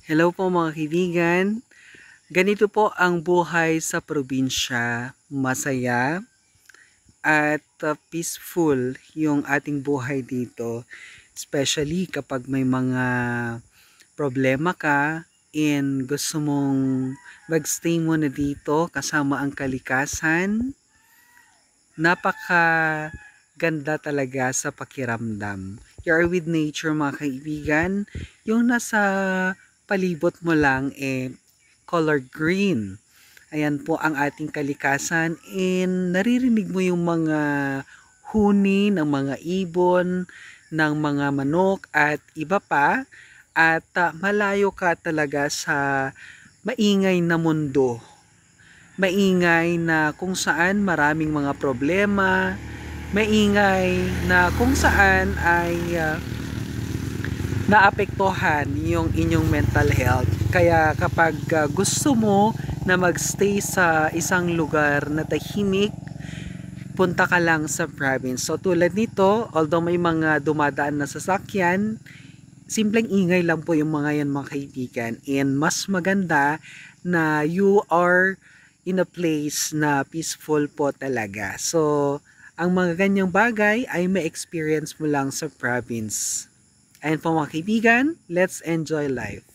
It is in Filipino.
Hello po mga kaibigan. Ganito po ang buhay sa probinsya. Masaya at peaceful yung ating buhay dito. Especially kapag may mga problema ka and gusto mong magstay muna dito kasama ang kalikasan. Napaka ganda talaga sa pakiramdam. You're with nature mga kaibigan. Yung nasa palibot mo lang color green. Ayan po ang ating kalikasan and naririnig mo yung mga huni ng mga ibon, ng mga manok at iba pa at malayo ka talaga sa maingay na mundo. Maingay na kung saan maraming mga problema, maingay na kung saan ay naapektuhan yung inyong mental health. Kaya kapag gusto mo na magstay sa isang lugar na tahimik, punta ka lang sa province. So tulad nito, although may mga dumadaan na sasakyan, simpleng ingay lang po yung mga yan mga kaibigan. And mas maganda na you are in a place na peaceful po talaga. So, ang mga ganyang bagay ay may experience mo lang sa province. Ayan po mga kaibigan, let's enjoy life.